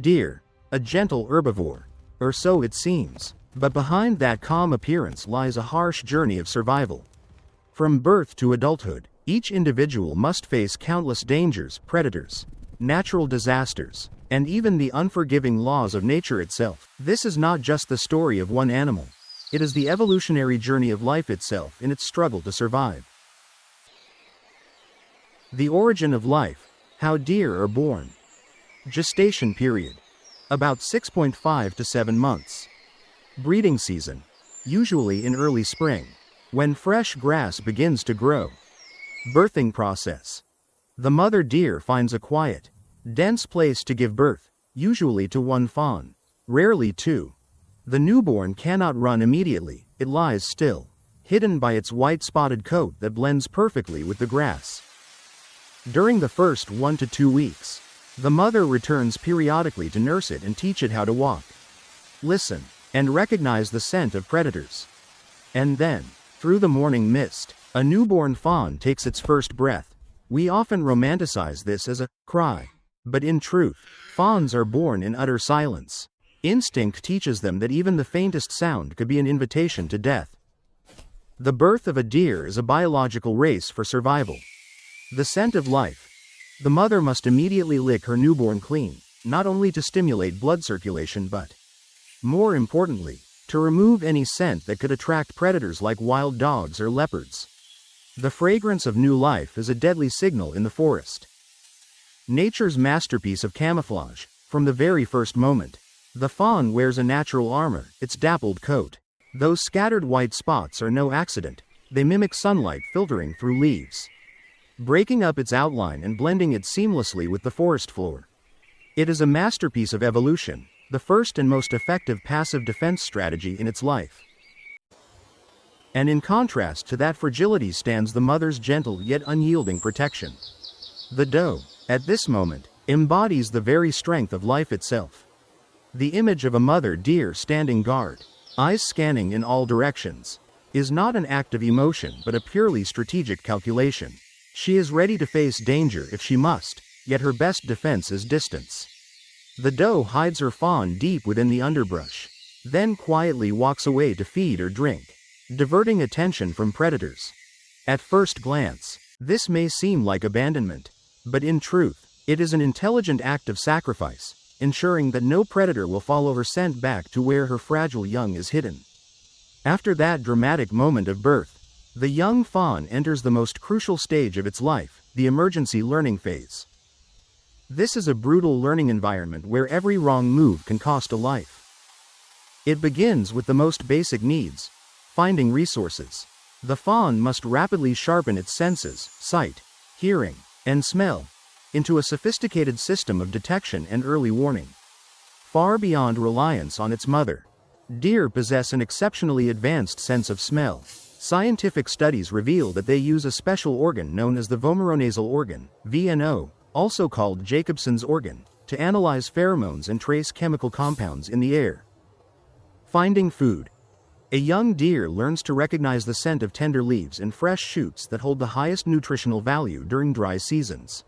Deer, a gentle herbivore. Or so it seems. But behind that calm appearance lies a harsh journey of survival. From birth to adulthood, each individual must face countless dangers, predators, natural disasters, and even the unforgiving laws of nature itself. This is not just the story of one animal. It is the evolutionary journey of life itself in its struggle to survive. The origin of life, how deer are born. Gestation period, about 6.5 to 7 months. Breeding season, usually in early spring, when fresh grass begins to grow. Birthing process. The mother deer finds a quiet, dense place to give birth, usually to one fawn, rarely two. The newborn cannot run immediately, it lies still, hidden by its white spotted coat that blends perfectly with the grass. During the first 1 to 2 weeks, the mother returns periodically to nurse it and teach it how to walk, listen, and recognize the scent of predators. And then, through the morning mist, a newborn fawn takes its first breath. We often romanticize this as a cry. But in truth, fawns are born in utter silence. Instinct teaches them that even the faintest sound could be an invitation to death. The birth of a deer is a biological race for survival. The scent of life. The mother must immediately lick her newborn clean, not only to stimulate blood circulation but, more importantly, to remove any scent that could attract predators like wild dogs or leopards. The fragrance of new life is a deadly signal in the forest. Nature's masterpiece of camouflage. From the very first moment, the fawn wears a natural armor, its dappled coat. Those scattered white spots are no accident. They mimic sunlight filtering through leaves, breaking up its outline and blending it seamlessly with the forest floor. It is a masterpiece of evolution, the first and most effective passive defense strategy in its life. And in contrast to that fragility stands the mother's gentle yet unyielding protection. The doe, at this moment, embodies the very strength of life itself. The image of a mother deer standing guard, eyes scanning in all directions, is not an act of emotion but a purely strategic calculation. She is ready to face danger if she must, yet her best defense is distance. The doe hides her fawn deep within the underbrush, then quietly walks away to feed or drink, diverting attention from predators. At first glance, this may seem like abandonment, but in truth, it is an intelligent act of sacrifice, ensuring that no predator will follow her scent back to where her fragile young is hidden. After that dramatic moment of birth, the young fawn enters the most crucial stage of its life, the emergency learning phase. This is a brutal learning environment where every wrong move can cost a life. It begins with the most basic needs, finding resources. The fawn must rapidly sharpen its senses, sight, hearing, and smell, into a sophisticated system of detection and early warning. Far beyond reliance on its mother, deer possess an exceptionally advanced sense of smell. Scientific studies reveal that they use a special organ known as the vomeronasal organ, VNO, also called Jacobson's organ, to analyze pheromones and trace chemical compounds in the air. Finding food. A young deer learns to recognize the scent of tender leaves and fresh shoots that hold the highest nutritional value during dry seasons.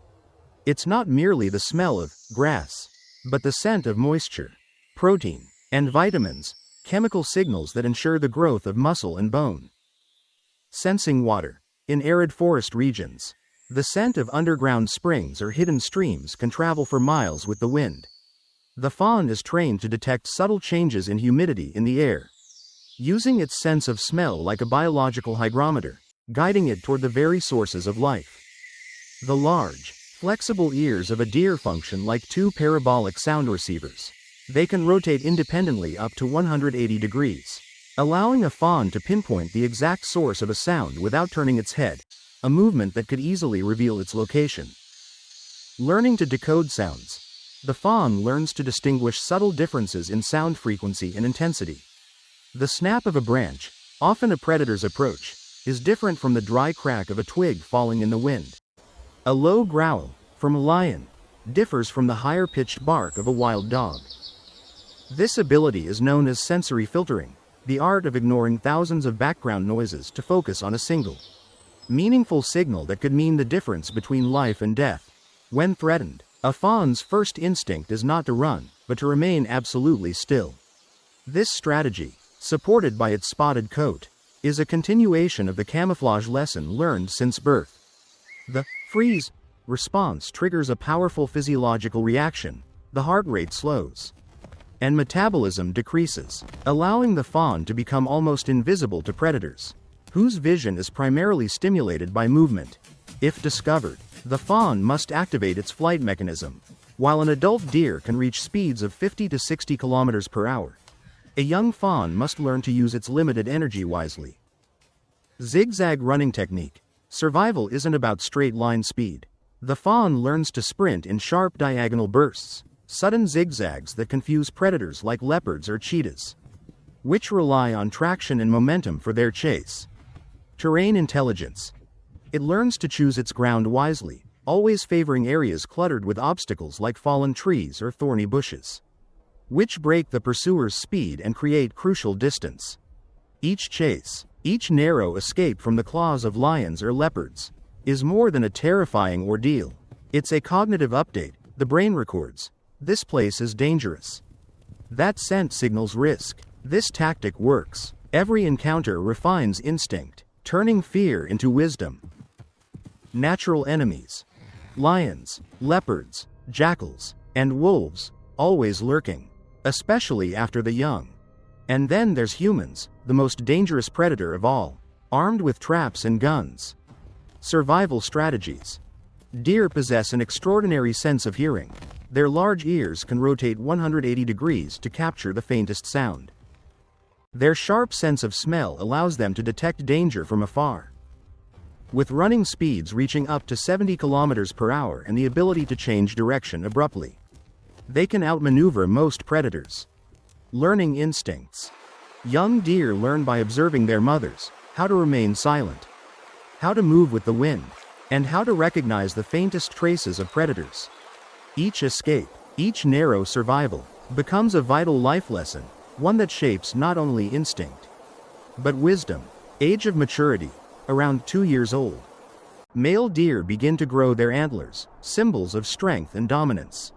It's not merely the smell of grass, but the scent of moisture, protein, and vitamins, chemical signals that ensure the growth of muscle and bone. Sensing water. In arid forest regions, the scent of underground springs or hidden streams can travel for miles with the wind. The fawn is trained to detect subtle changes in humidity in the air, using its sense of smell like a biological hygrometer, guiding it toward the very sources of life. The large, flexible ears of a deer function like two parabolic sound receivers. They can rotate independently up to 180 degrees, allowing a fawn to pinpoint the exact source of a sound without turning its head, a movement that could easily reveal its location. Learning to decode sounds. The fawn learns to distinguish subtle differences in sound frequency and intensity. The snap of a branch, often a predator's approach, is different from the dry crack of a twig falling in the wind. A low growl, from a lion, differs from the higher-pitched bark of a wild dog. This ability is known as sensory filtering, the art of ignoring thousands of background noises to focus on a single, meaningful signal that could mean the difference between life and death. When threatened, A fawn's first instinct is not to run, but to remain absolutely still. This strategy, supported by its spotted coat, is a continuation of the camouflage lesson learned since birth. The freeze response triggers a powerful physiological reaction. The heart rate slows, and metabolism decreases, allowing the fawn to become almost invisible to predators, whose vision is primarily stimulated by movement. If discovered, the fawn must activate its flight mechanism. While an adult deer can reach speeds of 50 to 60 kilometers per hour, a young fawn must learn to use its limited energy wisely. Zigzag running technique. Survival isn't about straight line speed. The fawn learns to sprint in sharp diagonal bursts, sudden zigzags that confuse predators like leopards or cheetahs, which rely on traction and momentum for their chase. Terrain intelligence. It learns to choose its ground wisely, always favoring areas cluttered with obstacles like fallen trees or thorny bushes, which break the pursuer's speed and create crucial distance. Each chase, each narrow escape from the claws of lions or leopards, is more than a terrifying ordeal. It's a cognitive update. The brain records, "This place is dangerous." That scent signals risk. This tactic works. Every encounter refines instinct, turning fear into wisdom. Natural enemies. Lions, leopards, jackals, and wolves, always lurking, especially after the young. And then there's humans, the most dangerous predator of all, armed with traps and guns. Survival strategies. Deer possess an extraordinary sense of hearing. Their large ears can rotate 180 degrees to capture the faintest sound. Their sharp sense of smell allows them to detect danger from afar. With running speeds reaching up to 70 kilometers per hour and the ability to change direction abruptly, they can outmaneuver most predators. Learning instincts. Young deer learn by observing their mothers, how to remain silent, how to move with the wind, and how to recognize the faintest traces of predators. Each escape, each narrow survival, becomes a vital life lesson, one that shapes not only instinct, but wisdom. Age of maturity. Around 2 years old, male deer begin to grow their antlers, symbols of strength and dominance.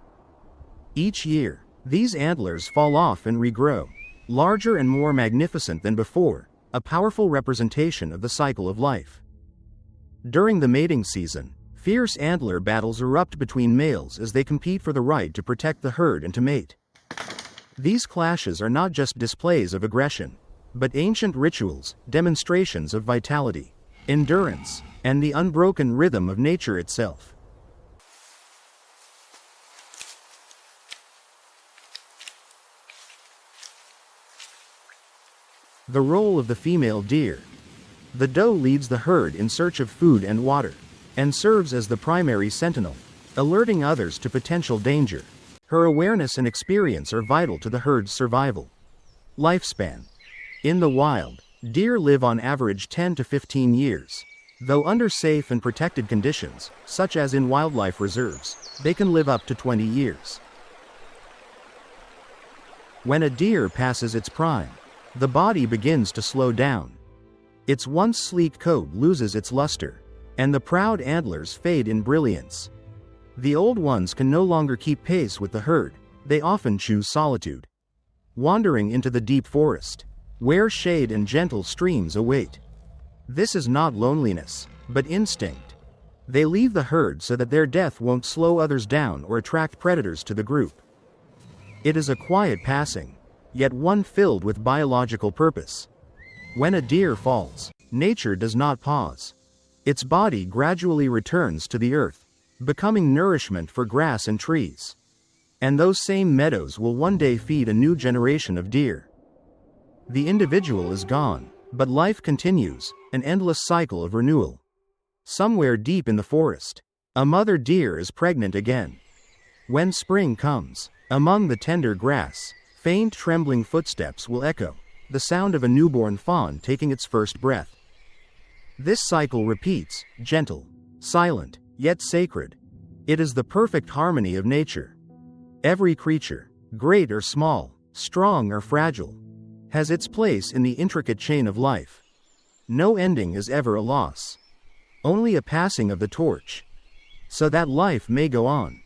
Each year, these antlers fall off and regrow, larger and more magnificent than before, a powerful representation of the cycle of life. During the mating season, fierce antler battles erupt between males as they compete for the right to protect the herd and to mate. These clashes are not just displays of aggression, but ancient rituals, demonstrations of vitality, endurance, and the unbroken rhythm of nature itself. The role of the female deer. The doe leads the herd in search of food and water, and serves as the primary sentinel, alerting others to potential danger. Her awareness and experience are vital to the herd's survival. Lifespan. In the wild, deer live on average 10 to 15 years. Though under safe and protected conditions, such as in wildlife reserves, they can live up to 20 years. When a deer passes its prime, the body begins to slow down. Its once sleek coat loses its luster, and the proud antlers fade in brilliance. The old ones can no longer keep pace with the herd. They often choose solitude, wandering into the deep forest, where shade and gentle streams await. This is not loneliness, but instinct. They leave the herd so that their death won't slow others down or attract predators to the group. It is a quiet passing, yet one filled with biological purpose. When a deer falls, nature does not pause. Its body gradually returns to the earth, becoming nourishment for grass and trees. And those same meadows will one day feed a new generation of deer. The individual is gone, but life continues, an endless cycle of renewal. Somewhere deep in the forest, a mother deer is pregnant again. When spring comes, among the tender grass, faint trembling footsteps will echo, the sound of a newborn fawn taking its first breath. This cycle repeats, gentle, silent, yet sacred. It is the perfect harmony of nature. Every creature, great or small, strong or fragile, has its place in the intricate chain of life. No ending is ever a loss, only a passing of the torch, so that life may go on.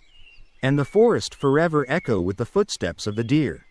and the forest forever echo with the footsteps of the deer.